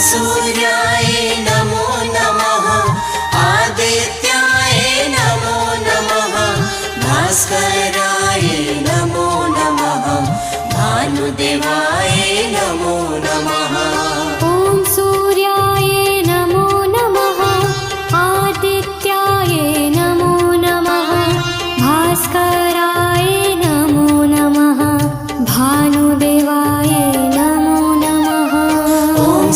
सूर्याय नमो नमः आदित्याय नमो नमः भास्कराय नमो नमः भानुदेवाय नमो नमः। ॐ सूर्याय नमो नमः आदित्याय नमो नमः भास्कराय नमो नमः भानुदेवाय नमो नमः। ॐ